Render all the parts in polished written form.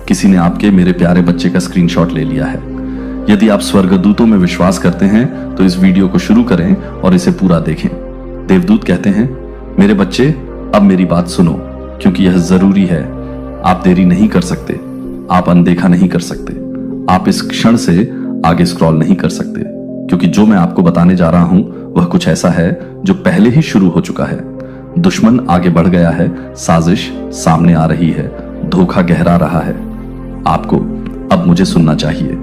किसी ने आपके मेरे प्यारे बच्चे का स्क्रीनशॉट ले लिया है। यदि आप स्वर्गदूतों में विश्वास करते हैं तो इस वीडियो को शुरू करें और इसे पूरा देखें। देवदूत कहते हैं, मेरे बच्चे अब मेरी बात सुनो, क्योंकि यह जरूरी है। आप देरी नहीं कर सकते, आप अनदेखा नहीं कर सकते, आप इस क्षण से आगे स्क्रॉल नहीं कर सकते, क्योंकि जो मैं आपको बताने जा रहा हूं वह कुछ ऐसा है जो पहले ही शुरू हो चुका है। दुश्मन आगे बढ़ गया है, साजिश सामने आ रही है, धोखा गहरा रहा है। आपको अब मुझे सुनना चाहिए।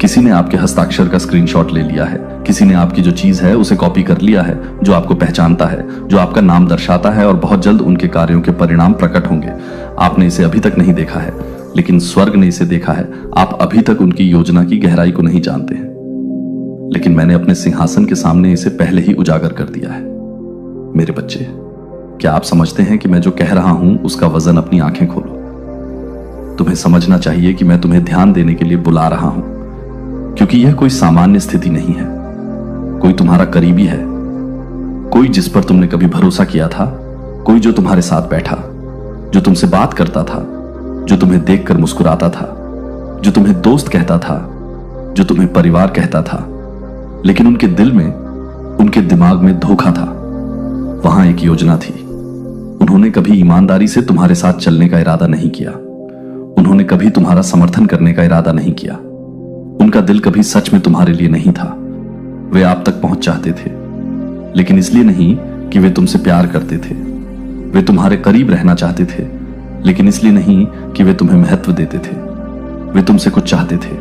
किसी ने आपके हस्ताक्षर का स्क्रीनशॉट ले लिया है, किसी ने आपकी जो चीज है उसे कॉपी कर लिया है, जो आपको पहचानता है, जो आपका नाम दर्शाता है, और बहुत जल्द उनके कार्यों के परिणाम प्रकट होंगे। आपने इसे अभी तक नहीं देखा है, लेकिन स्वर्ग ने इसे देखा है। आप अभी तक उनकी योजना की गहराई को नहीं जानते हैं, लेकिन मैंने अपने सिंहासन के सामने इसे पहले ही उजागर कर दिया है। मेरे बच्चे, क्या आप समझते हैं कि मैं जो कह रहा हूं उसका वजन? अपनी आंखें खोलो। तुम्हें समझना चाहिए कि मैं तुम्हें ध्यान देने के लिए बुला रहा हूं, क्योंकि यह कोई सामान्य स्थिति नहीं है। कोई तुम्हारा करीबी है, कोई जिस पर तुमने कभी भरोसा किया था, कोई जो तुम्हारे साथ बैठा, जो तुमसे बात करता था, जो तुम्हें देखकर मुस्कुराता था, जो तुम्हें दोस्त कहता था, जो तुम्हें परिवार कहता था, लेकिन उनके दिल में, उनके दिमाग में धोखा था। वहां एक योजना थी। उन्होंने कभी ईमानदारी से तुम्हारे साथ चलने का इरादा नहीं किया। उन्होंने कभी तुम्हारा समर्थन करने का इरादा नहीं किया। उनका दिल कभी सच में तुम्हारे लिए नहीं था। वे आप तक पहुंच चाहते थे, लेकिन इसलिए नहीं कि वे तुमसे प्यार करते थे। वे तुम्हारे करीब रहना चाहते थे, लेकिन इसलिए नहीं कि वे तुम्हें महत्व देते थे। वे तुमसे कुछ चाहते थे,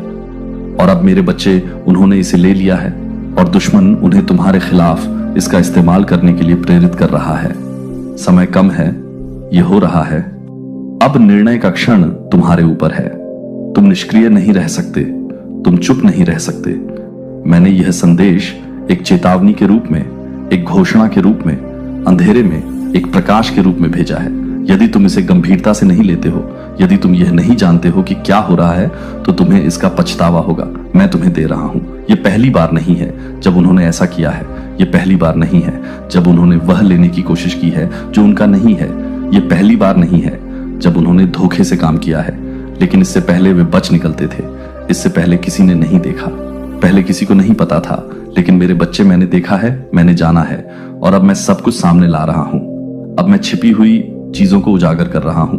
और अब मेरे बच्चे, उन्होंने इसे ले लिया है, और दुश्मन उन्हें तुम्हारे खिलाफ इसका इस्तेमाल करने के लिए प्रेरित कर रहा है। समय कम है, यह हो रहा है। अब निर्णय का क्षण तुम्हारे ऊपर है। तुम निष्क्रिय नहीं रह सकते, तुम चुप नहीं रह सकते। मैंने यह संदेश एक चेतावनी के रूप में, एक घोषणा के रूप में, अंधेरे में एक प्रकाश के रूप में भेजा है। यदि तुम इसे गंभीरता से नहीं लेते हो, यदि तुम यह नहीं जानते हो कि क्या हो रहा है, तो तुम्हें इसका पछतावा होगा। मैं तुम्हें दे रहा हूं। यह पहली बार नहीं है जब उन्होंने ऐसा किया है। यह पहली बार नहीं है जब उन्होंने वह लेने की कोशिश की है जो उनका नहीं है। यह पहली बार नहीं है जब उन्होंने धोखे से काम किया है, लेकिन इससे पहले वे बच निकलते थे। इससे पहले किसी ने नहीं देखा, पहले किसी को नहीं पता था, लेकिन मेरे बच्चे, मैंने देखा है, मैंने जाना है, और अब मैं सब कुछ सामने ला रहा हूं। अब मैं छिपी हुई चीजों को उजागर कर रहा हूं।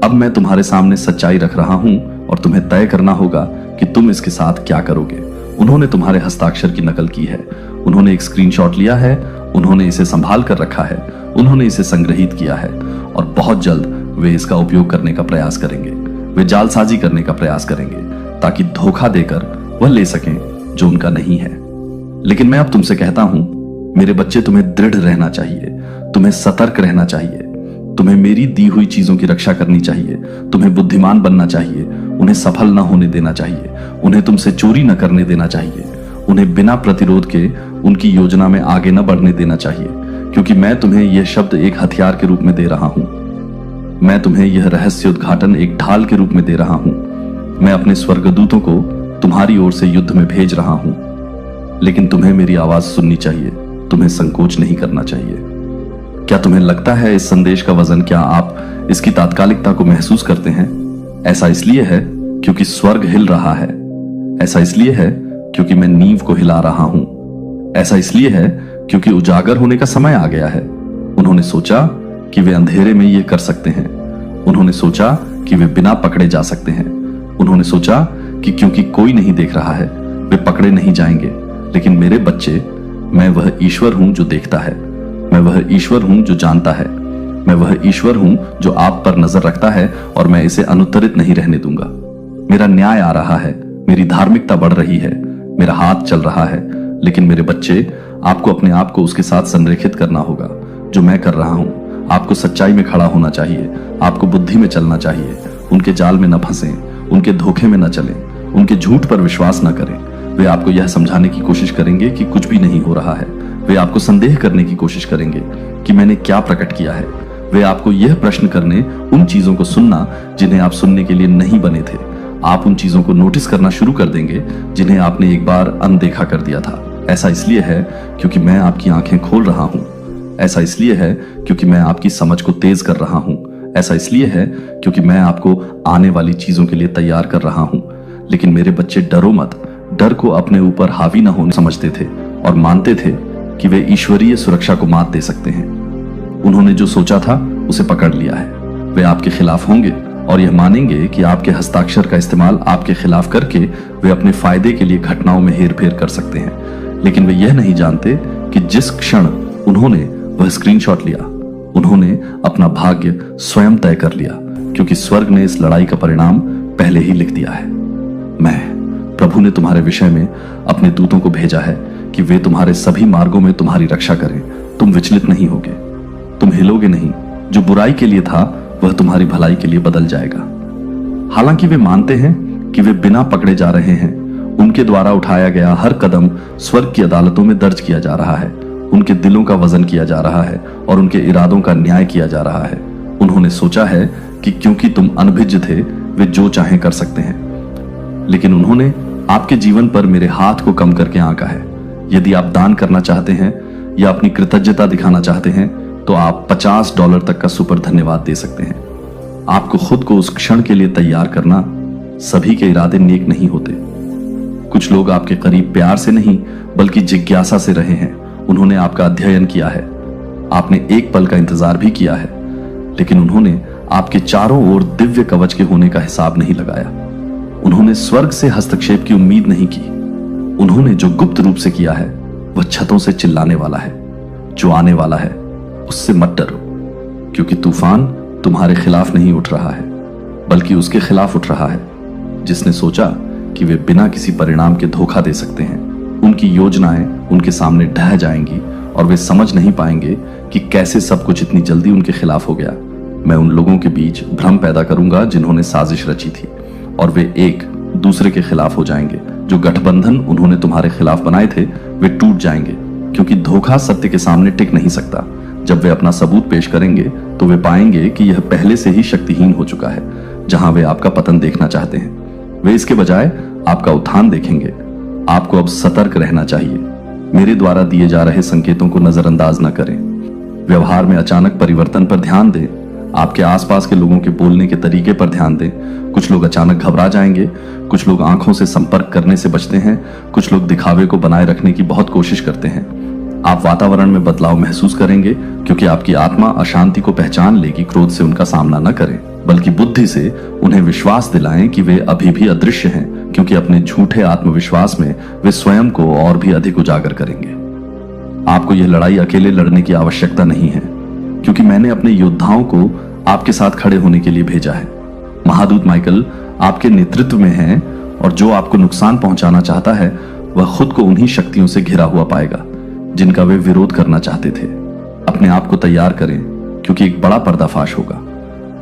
अब मैं तुम्हारे सामने सच्चाई रख रहा हूं, और तुम्हें तय करना होगा कि तुम इसके साथ क्या करोगे। उन्होंने तुम्हारे हस्ताक्षर की नकल की है, उन्होंने एक स्क्रीनशॉट लिया है, उन्होंने इसे संभाल कर रखा है, उन्होंने इसे संग्रहित किया है, और बहुत जल्द वे इसका उपयोग करने का प्रयास करेंगे। वे जालसाजी करने का प्रयास करेंगे, ताकि धोखा देकर वह ले सकें जो उनका नहीं है। लेकिन मैं अब तुमसे कहता हूं, मेरे बच्चे, तुम्हें दृढ़ रहना चाहिए, तुम्हें सतर्क रहना चाहिए, तुम्हें मेरी दी हुई चीजों की रक्षा करनी चाहिए, तुम्हें बुद्धिमान बनना चाहिए, उन्हें सफल न होने देना चाहिए, उन्हें तुमसे चोरी न करने देना चाहिए, उन्हें बिना प्रतिरोध के उनकी योजना में आगे न बढ़ने देना चाहिए, क्योंकि मैं तुम्हें यह शब्द एक हथियार के रूप में दे रहा हूं। मैं तुम्हें यह रहस्य उद्घाटन एक ढाल के रूप में दे रहा हूं। मैं अपने स्वर्गदूतों को तुम्हारी ओर से युद्ध में भेज रहा हूं, लेकिन तुम्हें मेरी आवाज सुननी चाहिए, तुम्हें संकोच नहीं करना चाहिए। क्या तुम्हें लगता है इस संदेश का वजन? क्या आप इसकी तात्कालिकता को महसूस करते हैं? ऐसा इसलिए है क्योंकि स्वर्ग हिल रहा है। ऐसा इसलिए है क्योंकि मैं नींव को हिला रहा हूं। ऐसा इसलिए है क्योंकि उजागर होने का समय आ गया है। उन्होंने सोचा कि वे अंधेरे में ये कर सकते हैं। उन्होंने सोचा कि वे बिना पकड़े जा सकते हैं। उन्होंने सोचा कि क्योंकि कोई नहीं देख रहा है, वे पकड़े नहीं जाएंगे। लेकिन मेरे बच्चे, मैं वह ईश्वर हूं जो देखता है। मैं वह ईश्वर हूं जो जानता है। मैं वह ईश्वर हूं जो आप पर नजर रखता है, और मैं इसे अनुत्तरित नहीं रहने दूंगा। मेरा न्याय आ रहा है, मेरी धार्मिकता बढ़ रही है, मेरा हाथ चल रहा है। लेकिन मेरे बच्चे, आपको अपने आप को उसके साथ संरेखित करना होगा जो मैं कर रहा हूं। आपको सच्चाई में खड़ा होना चाहिए, आपको बुद्धि में चलना चाहिए। उनके जाल में न फंसें, उनके धोखे में न चलें, उनके झूठ पर विश्वास न करें। वे आपको यह समझाने की कोशिश करेंगे कि कुछ भी नहीं हो रहा है। वे आपको संदेह करने की कोशिश करेंगे कि मैंने क्या प्रकट किया है। वे आपको यह प्रश्न करने, उन चीजों को सुनना जिन्हें आप सुनने के लिए नहीं बने थे। आप उन चीजों को नोटिस करना शुरू कर देंगे जिन्हें आपने एक बार अनदेखा कर दिया था। ऐसा इसलिए है क्योंकि मैं आपकी आंखें खोल रहा हूं। ऐसा इसलिए है क्योंकि मैं आपकी समझ को तेज कर रहा हूं। ऐसा इसलिए है क्योंकि मैं आपको आने वाली चीजों के लिए तैयार कर रहा हूं। लेकिन मेरे बच्चे डरो मत। डर को अपने ऊपर हावी न होने समझते थे और मानते थे कि वे ईश्वरीय सुरक्षा को मात दे सकते हैं। उन्होंने जो सोचा था उसे पकड़ लिया है। वे आपके खिलाफ होंगे और यह मानेंगे कि आपके हस्ताक्षर का इस्तेमाल आपके खिलाफ करके वे अपने फायदे के लिए घटनाओं में हेरफेर कर सकते हैं। लेकिन वे यह नहीं जानते कि जिस क्षण उन्होंने वह स्क्रीनशॉट लिया, उन्होंने अपना भाग्य स्वयं तय कर लिया, क्योंकि स्वर्ग ने इस लड़ाई का परिणाम पहले ही लिख दिया है। प्रभु ने तुम्हारे विषय में अपने दूतों को भेजा है कि वे तुम्हारे सभी मार्गों में तुम्हारी रक्षा करें। तुम विचलित नहीं होगे, तुम हिलोगे नहीं। जो बुराई के लिए था वह तुम्हारी भलाई के लिए बदल जाएगा। हालांकि वे मानते हैं कि वे बिना पकड़े जा रहे हैं। उनके द्वारा उठाया गया हर कदम स्वर्ग की अदालतों में दर्ज किया जा रहा है। उनके दिलों का वजन किया जा रहा है और उनके इरादों का न्याय किया जा रहा है। उन्होंने सोचा है कि क्योंकि तुम अनभिज्ञ थे, वे जो चाहें कर सकते हैं। लेकिन उन्होंने आपके जीवन पर मेरे हाथ को कम करके आंका है। यदि आप दान करना चाहते हैं या अपनी कृतज्ञता दिखाना चाहते हैं तो आप $50 तक का सुपर धन्यवाद दे सकते हैं। आपको खुद को उस क्षण के लिए तैयार करना। सभी के इरादे नेक नहीं होते। कुछ लोग आपके करीब प्यार से नहीं बल्कि जिज्ञासा से रहे हैं। उन्होंने आपका अध्ययन किया है, आपने एक पल का इंतजार भी किया है, लेकिन उन्होंने आपके चारों ओर दिव्य कवच के होने का हिसाब नहीं लगाया। उन्होंने स्वर्ग से हस्तक्षेप की उम्मीद नहीं की। उन्होंने जो गुप्त रूप से किया है वह छतों से चिल्लाने वाला है। जो आने वाला है उससे मत डरो, क्योंकि तूफान तुम्हारे खिलाफ नहीं उठ रहा है बल्कि उसके खिलाफ उठ रहा है, जिसने सोचा कि वे बिना किसी परिणाम के धोखा दे सकते हैं। उनकी योजनाएं उनके सामने ढह जाएंगी और वे समझ नहीं पाएंगे कि कैसे सब कुछ इतनी जल्दी उनके खिलाफ हो गया। मैं उन लोगों के बीच भ्रम पैदा करूंगा जिन्होंने साजिश रची थी, और वे एक दूसरे के खिलाफ हो जाएंगे। जो गठबंधन उन्होंने तुम्हारे खिलाफ बनाए थे वे टूट जाएंगे, क्योंकि धोखा सत्य के सामने टिक नहीं सकता। जब वे अपना सबूत पेश करेंगे तो वे पाएंगे कि यह पहले से ही शक्तिहीन हो चुका है। जहां वे आपका पतन देखना चाहते हैं, वे इसके बजाय आपका उत्थान देखेंगे। आपको अब सतर्क रहना चाहिए। मेरे द्वारा दिए जा रहे संकेतों को नजरअंदाज न करें। व्यवहार में अचानक परिवर्तन पर ध्यान दें। आपके आसपास के लोगों के बोलने के तरीके पर ध्यान दें। कुछ लोग अचानक घबरा जाएंगे, कुछ लोग आंखों से संपर्क करने से बचते हैं, कुछ लोग दिखावे को बनाए रखने की बहुत कोशिश करते हैं। आप वातावरण में बदलाव महसूस करेंगे, क्योंकि आपकी आत्मा अशांति को पहचान लेगी। क्रोध से उनका सामना न करें, बल्कि बुद्धि से उन्हें विश्वास दिलाएं कि वे अभी भी अदृश्य हैं, क्योंकि अपने झूठे आत्मविश्वास में वे स्वयं को और भी अधिक उजागर करेंगे। आपको यह लड़ाई अकेले लड़ने की आवश्यकता नहीं है, क्योंकि मैंने अपने योद्धाओं को आपके साथ खड़े होने के लिए भेजा है। महादूत माइकल आपके नेतृत्व में है, और जो आपको नुकसान पहुंचाना चाहता है वह खुद को उन्हीं शक्तियों से घिरा हुआ पाएगा जिनका वे विरोध करना चाहते थे। अपने आप को तैयार करें, क्योंकि एक बड़ा पर्दाफाश होगा।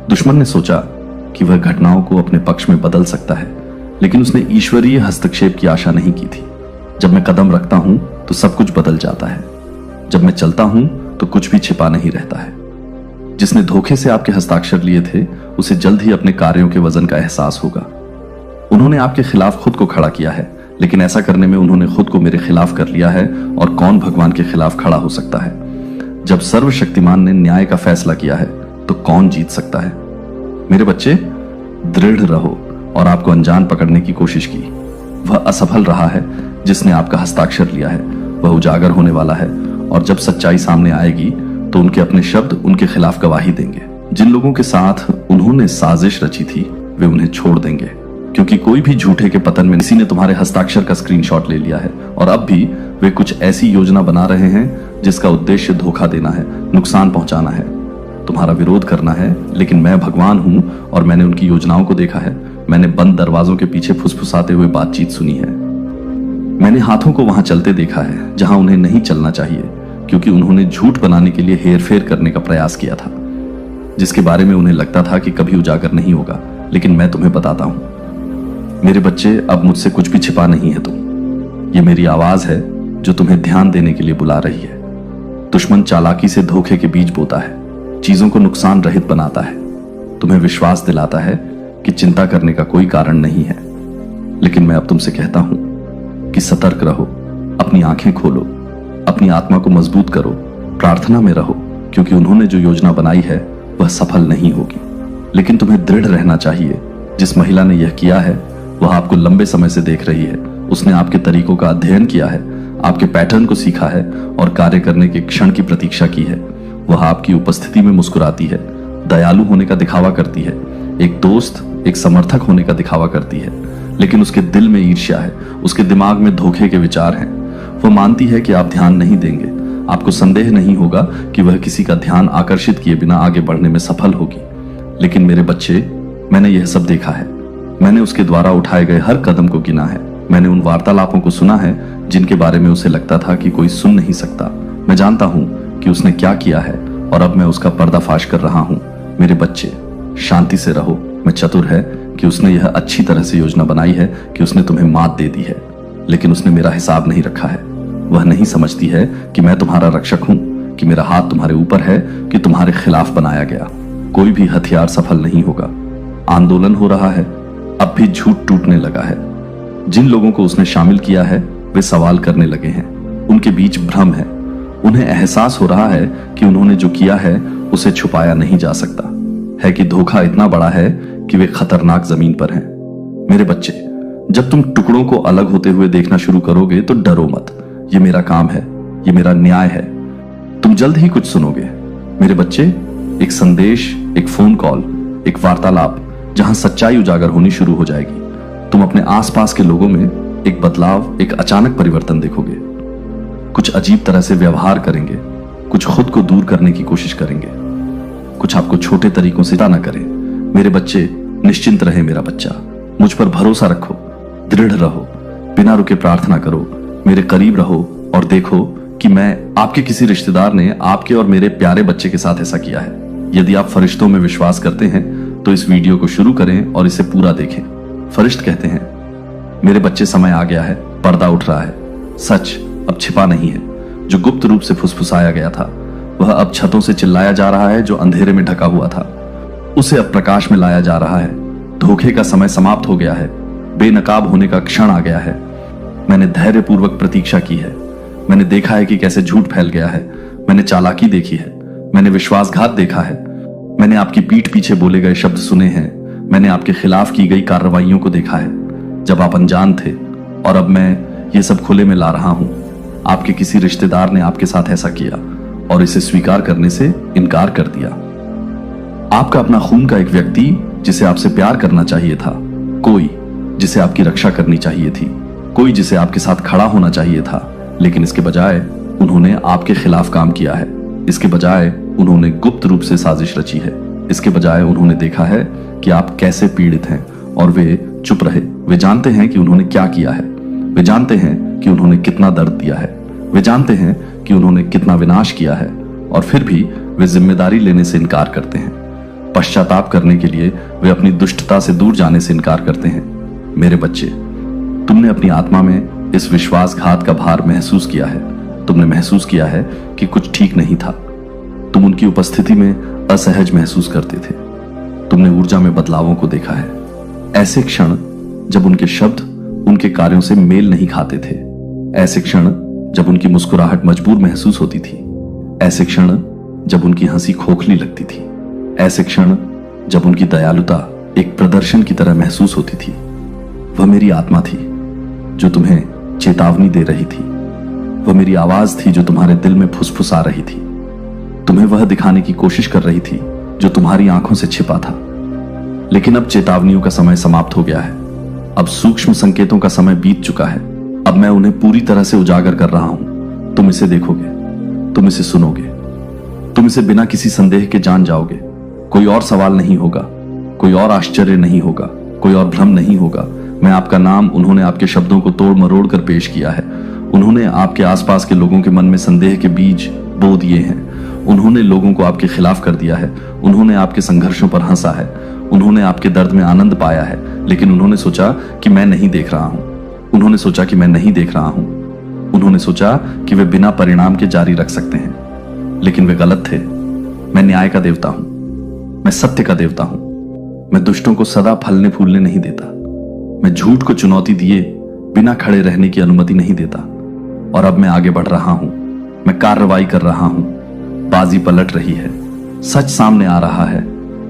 दुश्मन ने सोचा कि वह घटनाओं को अपने पक्ष में बदल सकता है, लेकिन उसने ईश्वरीय हस्तक्षेप की आशा नहीं की थी। जब मैं कदम रखता हूं तो सब कुछ बदल जाता है। जब मैं चलता हूं तो कुछ भी छिपा नहीं रहता है। जिसने धोखे से आपके हस्ताक्षर लिए थे उसे जल्द ही अपने कार्यों के वजन का एहसास होगा। उन्होंने आपके खिलाफ खुद को खड़ा किया है, लेकिन ऐसा करने में उन्होंने खुद को मेरे खिलाफ कर लिया है, और कौन भगवान के खिलाफ खड़ा हो सकता है? जब सर्वशक्तिमान ने न्याय का फैसला किया है तो कौन जीत सकता है? मेरे बच्चे, दृढ़ रहो और आपको अनजान पकड़ने की कोशिश की। वह असफल रहा है जिसने आपका हस्ताक्षर लिया है। वह उजागर होने वाला है, और जब सच्चाई सामने आएगी तो उनके अपने शब्द उनके खिलाफ गवाही देंगे। जिन लोगों के साथ उन्होंने साजिश रची थी वे उन्हें छोड़ देंगे, क्योंकि कोई भी झूठे के पतन में किसी ने तुम्हारे हस्ताक्षर का स्क्रीनशॉट ले लिया है, और अब भी वे कुछ ऐसी योजना बना रहे हैं जिसका उद्देश्य धोखा देना है, नुकसान पहुंचाना है, तुम्हारा विरोध करना है। लेकिन मैं भगवान हूं और मैंने उनकी योजनाओं को देखा है। मैंने बंद दरवाजों के पीछे फुसफुसाते हुए बातचीत सुनी है। मैंने हाथों को वहां चलते देखा है जहां उन्हें नहीं चलना चाहिए, क्योंकि उन्होंने झूठ बनाने के लिए हेरफेर करने का प्रयास किया था, जिसके बारे में उन्हें लगता था कि कभी उजागर नहीं होगा। लेकिन मैं तुम्हें बताता हूं, मेरे बच्चे, अब मुझसे कुछ भी छिपा नहीं है तुम। ये मेरी आवाज है जो तुम्हें ध्यान देने के लिए बुला रही है। दुश्मन चालाकी से धोखे के बीज बोता है, चीजों को नुकसान रहित बनाता है, तुम्हें विश्वास दिलाता है कि चिंता करने का कोई कारण नहीं है। लेकिन मैं अब तुमसे कहता हूं कि सतर्क रहो, अपनी आंखें खोलो, अपनी आत्मा को मजबूत करो, प्रार्थना में रहो, क्योंकि उन्होंने जो योजना बनाई है वह सफल नहीं होगी। लेकिन तुम्हें दृढ़ रहना चाहिए। जिस महिला ने यह किया है वह आपको लंबे समय से देख रही है। उसने आपके तरीकों का अध्ययन किया है, आपके पैटर्न को सीखा है और कार्य करने के क्षण की प्रतीक्षा की है। वह आपकी उपस्थिति में मुस्कुराती है, दयालु होने का दिखावा करती है, एक दोस्त, एक समर्थक होने का दिखावा करती है। लेकिन उसके दिल में ईर्ष्या है, उसके दिमाग में धोखे के विचार हैं। वह मानती है कि आप ध्यान नहीं देंगे। आपको संदेह नहीं होगा कि वह किसी का ध्यान आकर्षित किए बिना आगे बढ़ने में सफल होगी। लेकिन मेरे बच्चे, मैंने यह सब देखा है। मैंने उसके द्वारा उठाए गए हर कदम को गिना है। मैंने उन वार्तालापों को सुना है जिनके बारे में उसे लगता था कि कोई सुन नहीं सकता। मैं जानता हूं कि उसने क्या किया है और अब मैं उसका पर्दाफाश कर रहा हूं। मेरे बच्चे, शांति से रहो। मैं चतुर है कि उसने यह अच्छी तरह से योजना बनाई है कि उसने तुम्हें मात दे दी है, लेकिन उसने मेरा हिसाब नहीं रखा है। वह नहीं समझती है कि मैं तुम्हारा रक्षक हूं, कि मेरा हाथ तुम्हारे ऊपर है, कि तुम्हारे खिलाफ बनाया गया कोई भी हथियार सफल नहीं होगा। आंदोलन हो रहा है, अब भी झूठ टूटने लगा है। जिन लोगों को उसने शामिल किया है वे सवाल करने लगे हैं। उनके बीच भ्रम है। उन्हें एहसास हो रहा है कि उन्होंने जो किया है उसे छुपाया नहीं जा सकता है, कि धोखा इतना बड़ा है कि वे खतरनाक जमीन पर हैं। मेरे बच्चे, जब तुम टुकड़ों को अलग होते हुए देखना शुरू करोगे तो डरो मत। ये मेरा काम है, ये मेरा न्याय है। तुम जल्द ही कुछ सुनोगे। मेरे बच्चे, एक संदेश, एक फोन कॉल, एक वार्तालाप जहां सच्चाई उजागर होनी शुरू हो जाएगी। तुम अपने आसपास के लोगों में एक बदलाव, एक अचानक परिवर्तन देखोगे। कुछ अजीब तरह से व्यवहार करेंगे, कुछ खुद को दूर करने की कोशिश करेंगे, कुछ आपको छोटे तरीकों से ना करें। मेरे बच्चे, निश्चिंत रहे मेरा बच्चा। मुझ पर भरोसा रखो, दृढ़ रहो, बिना रुके प्रार्थना करो, मेरे करीब रहो और देखो कि मैं आपके किसी रिश्तेदार ने आपके और मेरे प्यारे बच्चे के साथ ऐसा किया है। यदि आप फरिश्तों में विश्वास करते हैं तो इस वीडियो को शुरू करें और इसे पूरा देखें। फरिश्त कहते हैं, मेरे बच्चे, समय आ गया है, पर्दा उठ रहा है। सच अब छिपा नहीं है। जो गुप्त रूप से फुसफुसाया गया था वह अब छतों से चिल्लाया जा रहा है। जो अंधेरे में ढका हुआ था उसे अब प्रकाश में लाया जा रहा है। धोखे का समय समाप्त हो गया है, बेनकाब होने का क्षण आ गया है। मैंने धैर्यपूर्वक प्रतीक्षा की है। मैंने देखा है कि कैसे झूठ फैल गया है। मैंने चालाकी देखी है, मैंने विश्वासघात देखा है। मैंने आपकी पीठ पीछे बोले गए शब्द सुने हैं। मैंने आपके खिलाफ की गई कार्रवाइयों को देखा है जब आप अनजान थे, और अब मैं ये सब खुले में ला रहा हूं। आपके किसी रिश्तेदार ने आपके साथ ऐसा किया और इसे स्वीकार करने से इनकार कर दिया। आपका अपना खून का एक व्यक्ति जिसे आपसे प्यार करना चाहिए था, कोई जिसे आपकी रक्षा करनी चाहिए थी, कोई जिसे आपके साथ खड़ा होना चाहिए था, लेकिन इसके बजाय उन्होंने आपके खिलाफ काम किया है। इसके बजाय उन्होंने गुप्त रूप से साजिश रची है। इसके बजाय उन्होंने देखा है कि आप कैसे पीड़ित हैं और वे चुप रहे। वे जानते हैं कि उन्होंने क्या किया है। वे जानते हैं कि उन्होंने कितना दर्द दिया है। वे जानते हैं कि उन्होंने कितना विनाश किया है, और फिर भी वे जिम्मेदारी लेने से इनकार करते हैं। पश्चाताप करने के लिए वे अपनी दुष्टता से दूर जाने से इनकार करते हैं। मेरे बच्चे, तुमने अपनी आत्मा में इस विश्वासघात का भार महसूस किया है। तुमने महसूस किया है कि कुछ ठीक नहीं था। तुम उनकी उपस्थिति में असहज महसूस करते थे। तुमने ऊर्जा में बदलावों को देखा है। ऐसे क्षण जब उनके शब्द उनके कार्यों से मेल नहीं खाते थे। ऐसे क्षण जब उनकी मुस्कुराहट मजबूर महसूस होती थी। ऐसे क्षण जब उनकी हंसी खोखली लगती थी। ऐसे क्षण जब उनकी दयालुता एक प्रदर्शन की तरह महसूस होती थी। वह मेरी आत्मा थी जो तुम्हें चेतावनी दे रही थी। वह मेरी आवाज थी जो तुम्हारे दिल में फुसफुसा रही थी। तुम्हें वह दिखाने की कोशिश कर रही थी जो तुम्हारी आंखों से छिपा था। लेकिन अब चेतावनियों का समय समाप्त हो गया है। अब सूक्ष्म संकेतों का समय बीत चुका है। अब मैं उन्हें पूरी तरह से उजागर कर रहा हूं। तुम इसे देखोगे, तुम इसे सुनोगे, तुम इसे बिना किसी संदेह के जान जाओगे। कोई और सवाल नहीं होगा, कोई और आश्चर्य नहीं होगा, कोई और भ्रम नहीं होगा। मैं आपका नाम, उन्होंने आपके शब्दों को तोड़ मरोड़ कर पेश किया है। उन्होंने आपके आसपास के लोगों के मन में संदेह के बीज बो दिए हैं। उन्होंने लोगों को आपके खिलाफ कर दिया है। उन्होंने आपके संघर्षों पर हंसा है। उन्होंने आपके दर्द में आनंद पाया है, लेकिन उन्होंने सोचा कि मैं नहीं देख रहा हूं। उन्होंने सोचा कि मैं नहीं देख रहा हूं। उन्होंने सोचा कि वे बिना परिणाम के जारी रख सकते हैं, लेकिन वे गलत थे। मैं न्याय का देवता हूं, मैं सत्य का देवता हूं। मैं दुष्टों को सदा फलने फूलने नहीं देता। मैं झूठ को चुनौती दिए बिना खड़े रहने की अनुमति नहीं देता। और अब मैं आगे बढ़ रहा हूं। मैं कार्रवाई कर रहा हूं। बाजी पलट रही है। सच सामने आ रहा है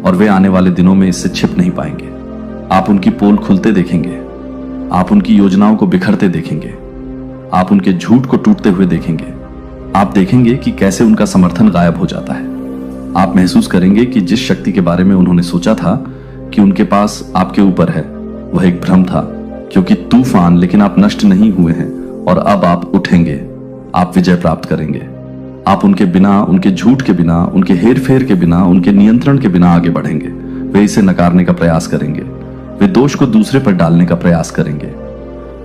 और वे आने वाले दिनों में इससे छिप नहीं पाएंगे। आप उनकी पोल खुलते देखेंगे, आप उनकी योजनाओं को बिखरते देखेंगे, आप उनके झूठ को टूटते हुए देखेंगे। आप देखेंगे कि कैसे उनका समर्थन गायब हो जाता है। आप महसूस करेंगे कि जिस शक्ति के बारे में उन्होंने सोचा था कि उनके पास आपके ऊपर है, वह एक भ्रम था, क्योंकि तूफान, लेकिन आप नष्ट नहीं हुए हैं और अब आप उठेंगे, आप विजय प्राप्त करेंगे। आप उनके बिना, उनके झूठ के बिना, उनके हेर फेर के बिना, उनके नियंत्रण के बिना आगे बढ़ेंगे। वे इसे नकारने का प्रयास करेंगे, वे दोष को दूसरे पर डालने का प्रयास करेंगे,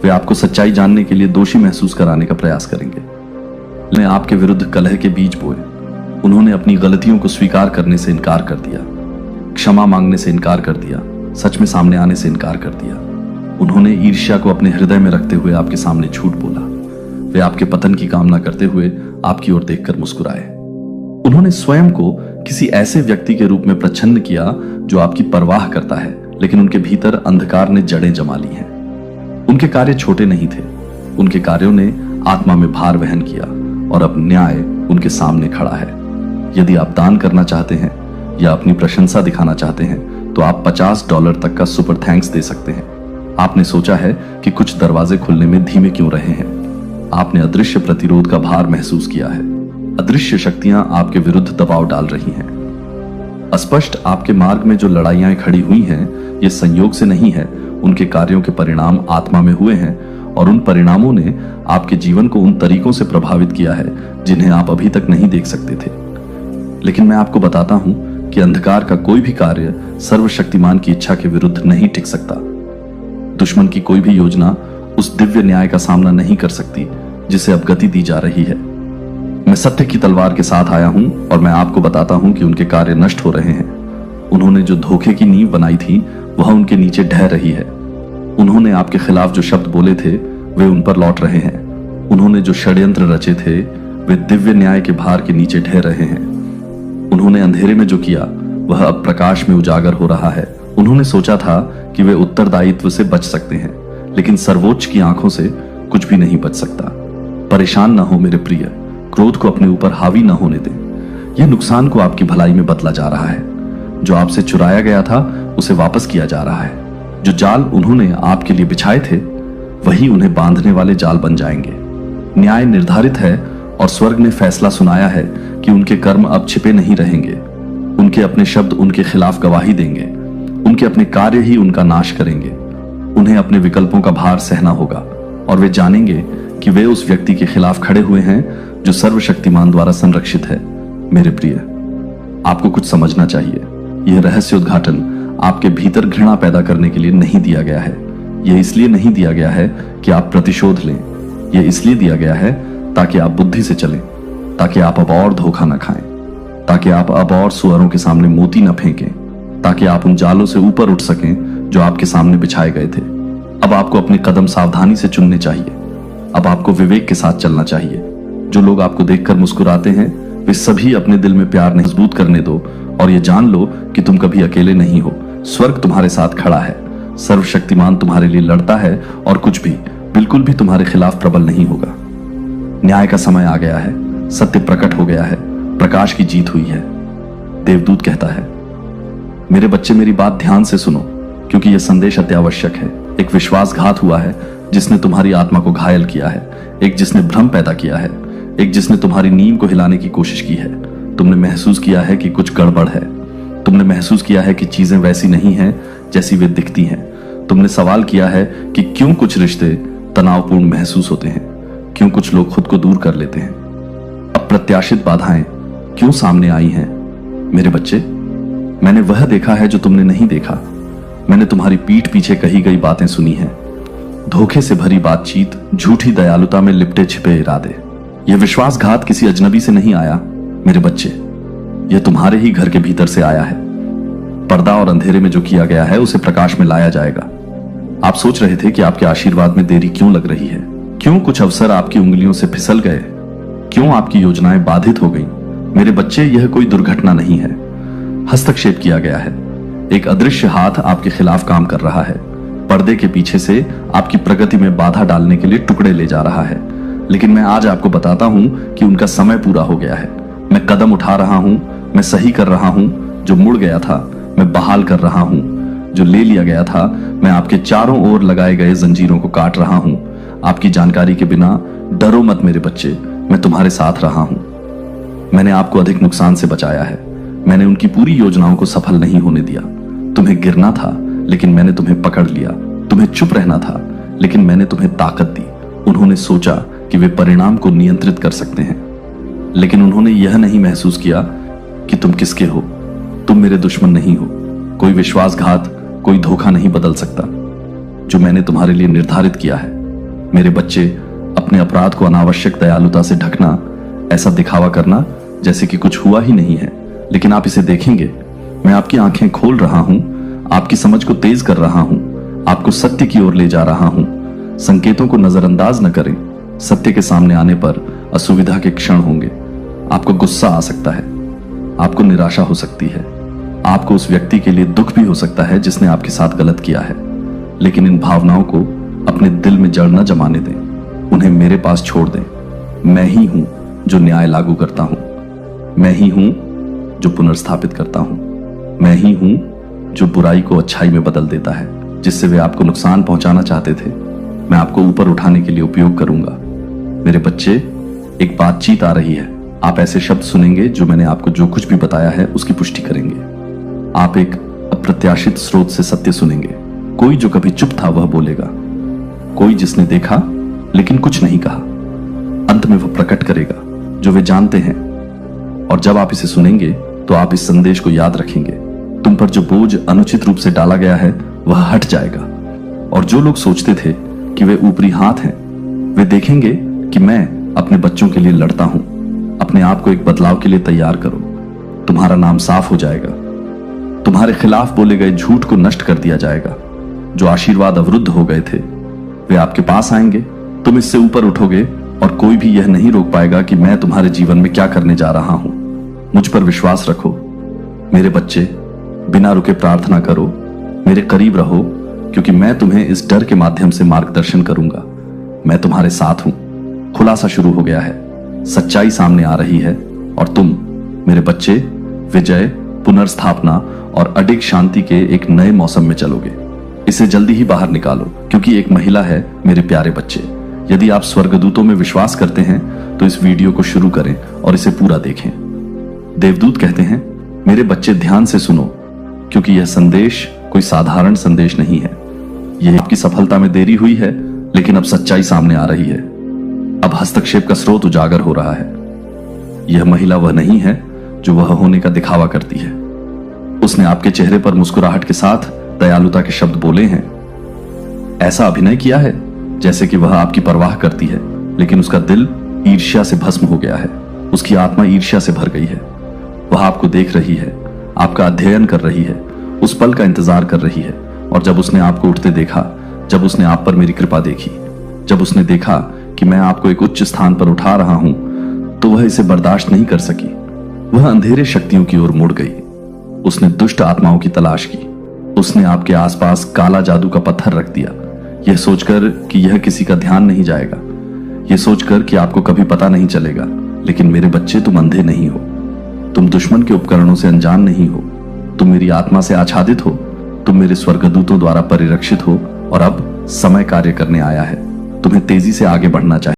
वे आपको सच्चाई जानने के लिए दोषी महसूस कराने का प्रयास करेंगे। ने आपके विरुद्ध कलह के बीज बोए। उन्होंने अपनी गलतियों को स्वीकार करने से इनकार कर दिया, क्षमा मांगने से इनकार कर दिया, सच में सामने आने से इनकार कर दिया। उन्होंने ईर्ष्या को अपने हृदय में रखते हुए आपके सामने झूठ बोला। वे आपके पतन की कामना करते हुए आपकी ओर देखकर मुस्कुराए। उन्होंने स्वयं को किसी ऐसे व्यक्ति के रूप में प्रच्छन्न किया जो आपकी परवाह करता है, लेकिन उनके भीतर अंधकार ने जड़ें जमा ली हैं। उनके कार्य छोटे नहीं थे, उनके कार्यों ने आत्मा में भार वहन किया और अब न्याय उनके सामने खड़ा है। यदि आप दान करना चाहते हैं या अपनी प्रशंसा दिखाना चाहते हैं तो आप $50 तक का सुपर थैंक्स दे सकते हैं। आपने सोचा है कि कुछ दरवाजे खुलने में धीमे क्यों रहे हैं। आपने अदृश्य प्रतिरोध का भार महसूस किया है। अदृश्य शक्तियां आपके विरुद्ध दबाव डाल रही हैं। अस्पष्ट आपके मार्ग में जो लड़ाइयां खड़ी हुई हैं, ये संयोग से नहीं है। उनके कार्यों के परिणाम आत्मा में हुए हैं और उन परिणामों ने आपके जीवन को उन तरीकों से प्रभावित किया है जिन्हें आप अभी तक नहीं देख सकते थे। लेकिन मैं आपको बताता हूं कि अंधकार का कोई भी कार्य सर्वशक्तिमान की इच्छा के विरुद्ध नहीं टिक सकता। दुश्मन की कोई भी योजना उस दिव्य न्याय का सामना नहीं कर सकती जिसे अब गति दी जा रही है। मैं सत्य की तलवार के साथ आया हूं और मैं आपको बताता हूं कि उनके कार्य नष्ट हो रहे हैं। उन्होंने जो धोखे की नींव बनाई थी वह उनके नीचे ढह रही है। उन्होंने आपके खिलाफ जो शब्द बोले थे वे उन पर लौट रहे हैं। उन्होंने जो षड्यंत्र रचे थे वे दिव्य न्याय के भार के नीचे ढह रहे हैं। उन्होंने अंधेरे में जो किया वह अब प्रकाश में उजागर हो रहा है। उन्होंने सोचा था कि वे उत्तरदायित्व से बच सकते हैं, लेकिन सर्वोच्च की आंखों से कुछ भी नहीं बच सकता। परेशान न हो मेरे प्रिय, क्रोध को अपने ऊपर हावी न होने दें। यह नुकसान को आपकी भलाई में बदला जा रहा है। जो आपसे चुराया गया था उसे वापस किया जा रहा है। जो जाल उन्होंने आपके लिए बिछाए थे वही उन्हें बांधने वाले जाल बन जाएंगे। न्याय निर्धारित है और स्वर्ग ने फैसला सुनाया है कि उनके कर्म अब छिपे नहीं रहेंगे। उनके अपने शब्द उनके खिलाफ गवाही देंगे। उनके अपने कार्य ही उनका नाश करेंगे। उन्हें अपने विकल्पों का भार सहना होगा और वे जानेंगे कि वे उस व्यक्ति के खिलाफ खड़े हुए हैं जो सर्वशक्तिमान द्वारा संरक्षित है। मेरे प्रिय, आपको कुछ समझना चाहिए। यह रहस्य उद्घाटन आपके भीतर घृणा पैदा करने के लिए नहीं दिया गया है। यह इसलिए नहीं दिया गया है कि आप प्रतिशोध लें। यह इसलिए दिया गया है ताकि आप बुद्धि से चलें, ताकि आप अब और धोखा न खाएं, ताकि आप अब और सुअरों के सामने मोती न फेंकें, ताकि आप उन जालों से ऊपर उठ सकें जो आपके सामने बिछाए गए थे। अब आपको अपने कदम सावधानी से चुनने चाहिए। अब आपको विवेक के साथ चलना चाहिए। जो लोग आपको देखकर मुस्कुराते हैं वे सभी अपने दिल में प्यार मजबूत करने दो और ये जान लो कि तुम कभी अकेले नहीं हो। स्वर्ग तुम्हारे साथ खड़ा है। सर्वशक्तिमान तुम्हारे लिए लड़ता है और कुछ भी, बिल्कुल भी तुम्हारे खिलाफ प्रबल नहीं होगा। न्याय का समय आ गया है। सत्य प्रकट हो गया है। प्रकाश की जीत हुई है। देवदूत कहता है, मेरे बच्चे मेरी बात ध्यान से सुनो, क्योंकि यह संदेश अत्यावश्यक है। एक विश्वासघात हुआ है जिसने तुम्हारी आत्मा को घायल किया है। एक जिसने भ्रम पैदा किया है। एक जिसने तुम्हारी नींव को हिलाने की कोशिश की है। तुमने महसूस किया है कि कुछ गड़बड़ है। तुमने महसूस किया है कि चीजें वैसी नहीं हैं जैसी वे दिखती हैं। तुमने सवाल किया है कि क्यों कुछ रिश्ते तनावपूर्ण महसूस होते हैं, क्यों कुछ लोग खुद को दूर कर लेते हैं। अप्रत्याशित बाधाएं क्यों सामने आई हैं। मेरे बच्चे, मैंने वह देखा है जो तुमने नहीं देखा। मैंने तुम्हारी पीठ पीछे कही गई बातें सुनी हैं। धोखे से भरी बातचीत, झूठी दयालुता में लिपटे छिपे इरादे। यह विश्वासघात किसी अजनबी से नहीं आया मेरे बच्चे, यह तुम्हारे ही घर के भीतर से आया है। पर्दा और अंधेरे में जो किया गया है उसे प्रकाश में लाया जाएगा। आप सोच रहे थे कि आपके आशीर्वाद में देरी क्यों लग रही है, क्यों कुछ अवसर आपकी उंगलियों से फिसल गए, क्यों आपकी योजनाएं बाधित हो गईं। मेरे बच्चे, यह कोई दुर्घटना नहीं है। हस्तक्षेप किया गया है। एक अदृश्य हाथ आपके खिलाफ काम कर रहा है। पर्दे के पीछे से आपकी प्रगति में बाधा डालने के लिए टुकड़े ले जा रहा है। लेकिन मैं आज आपको बताता हूं कि उनका समय पूरा हो गया है। मैं कदम उठा रहा हूं, मैं सही कर रहा हूं जो मुड़ गया था, मैं बहाल कर रहा हूं जो ले लिया गया था, मैं आपके चारों ओर लगाए गए जंजीरों को काट रहा हूं। आपकी जानकारी के बिना डरो मत मेरे बच्चे, मैं तुम्हारे साथ रहा हूं। मैंने आपको अधिक नुकसान से बचाया है। मैंने उनकी पूरी योजनाओं को सफल नहीं होने दिया। तुम्हें गिरना था लेकिन मैंने तुम्हें पकड़ लिया। तुम्हें चुप रहना था लेकिन मैंने तुम्हें ताकत दी। उन्होंने सोचा कि वे परिणाम को नियंत्रित कर सकते हैं, लेकिन उन्होंने यह नहीं महसूस किया कि तुम किसके हो। तुम मेरे दुश्मन नहीं हो। कोई विश्वासघात, कोई धोखा नहीं बदल सकता जो मैंने तुम्हारे लिए निर्धारित किया है। मेरे बच्चे, अपने अपराध को अनावश्यक दयालुता से ढकना, ऐसा दिखावा करना जैसे कि कुछ हुआ ही नहीं है, लेकिन आप इसे देखेंगे। मैं आपकी आंखें खोल रहा हूं, आपकी समझ को तेज कर रहा हूं, आपको सत्य की ओर ले जा रहा हूं। संकेतों को नजरअंदाज न करें। सत्य के सामने आने पर असुविधा के क्षण होंगे। आपको गुस्सा आ सकता है, आपको निराशा हो सकती है, आपको उस व्यक्ति के लिए दुख भी हो सकता है जिसने आपके साथ गलत किया है, लेकिन इन भावनाओं को अपने दिल में जड़ न जमाने दें। उन्हें मेरे पास छोड़ दें। मैं ही हूं जो न्याय लागू करता हूं। मैं ही हूं जो पुनर्स्थापित करता हूं। मैं ही हूं जो बुराई को अच्छाई में बदल देता है। जिससे वे आपको नुकसान पहुंचाना चाहते थे, मैं आपको ऊपर उठाने के लिए उपयोग करूंगा। मेरे बच्चे, एक बातचीत आ रही है। आप ऐसे शब्द सुनेंगे जो मैंने आपको जो कुछ भी बताया है उसकी पुष्टि करेंगे। आप एक अप्रत्याशित स्रोत से सत्य सुनेंगे। कोई जो कभी चुप था वह बोलेगा। कोई जिसने देखा लेकिन कुछ नहीं कहा, अंत में वह प्रकट करेगा जो वे जानते हैं। और जब आप इसे सुनेंगे तो आप इस संदेश को याद रखेंगे। तुम पर जो बोझ अनुचित रूप से डाला गया है वह हट जाएगा। और जो लोग सोचते थे कि वे ऊपरी हाथ हैं, वे देखेंगे कि मैं अपने बच्चों के लिए लड़ता हूं। अपने आप को एक बदलाव के लिए तैयार करो। तुम्हारा नाम साफ हो जाएगा। तुम्हारे खिलाफ बोले गए झूठ को नष्ट कर दिया जाएगा। जो आशीर्वाद अवरुद्ध हो गए थे वे आपके पास आएंगे। तुम इससे ऊपर उठोगे और कोई भी यह नहीं रोक पाएगा कि मैं तुम्हारे जीवन में क्या करने जा रहा हूं। मुझ पर विश्वास रखो मेरे बच्चे। बिना रुके प्रार्थना करो, मेरे करीब रहो, क्योंकि मैं तुम्हें इस डर के माध्यम से मार्गदर्शन करूंगा। मैं तुम्हारे साथ हूं। खुलासा शुरू हो गया है। सच्चाई सामने आ रही है और तुम मेरे बच्चे विजय, पुनर्स्थापना और अडिग शांति के एक नए मौसम में चलोगे। इसे जल्दी ही बाहर निकालो, क्योंकि एक महिला है मेरे प्यारे बच्चे। यदि आप स्वर्गदूतों में विश्वास करते हैं तो इस वीडियो को शुरू करें और इसे पूरा देखें। देवदूत कहते हैं, मेरे बच्चे ध्यान से सुनो, क्योंकि यह संदेश कोई साधारण संदेश नहीं है। यह आपकी सफलता में देरी हुई है, लेकिन अब सच्चाई सामने आ रही है। अब हस्तक्षेप का स्रोत उजागर हो रहा है। यह महिला वह नहीं है जो वह होने का दिखावा करती है। उसने आपके चेहरे पर मुस्कुराहट के साथ दयालुता के शब्द बोले हैं। ऐसा अभिनय किया है जैसे कि वह आपकी परवाह करती है, लेकिन उसका दिल ईर्ष्या से भस्म हो गया है। उसकी आत्मा ईर्ष्या से भर गई है। वह आपको देख रही है, आपका अध्ययन कर रही है, उस पल का इंतजार कर रही है। और जब उसने आपको उठते देखा, जब उसने आप पर मेरी कृपा देखी, जब उसने देखा कि मैं आपको एक उच्च स्थान पर उठा रहा हूं, तो वह इसे बर्दाश्त नहीं कर सकी। वह अंधेरे शक्तियों की ओर मुड़ गई। उसने दुष्ट आत्माओं की तलाश की। उसने आपके आसपास काला जादू का पत्थर रख दिया, यह सोचकर कि यह किसी का ध्यान नहीं जाएगा, यह सोचकर कि आपको कभी पता नहीं चलेगा। लेकिन मेरे बच्चे, तुम अंधे नहीं हो। तुम दुश्मन के उपकरणों से अनजान नहीं हो। तुम मेरी आत्मा से आच्छादित हो। तुम मेरे स्वर्गदूतों द्वारा परिरक्षित हो और अब समय कार्य करने आया है। तुम्हें तेजी से आगे बढ़ना चाहिए।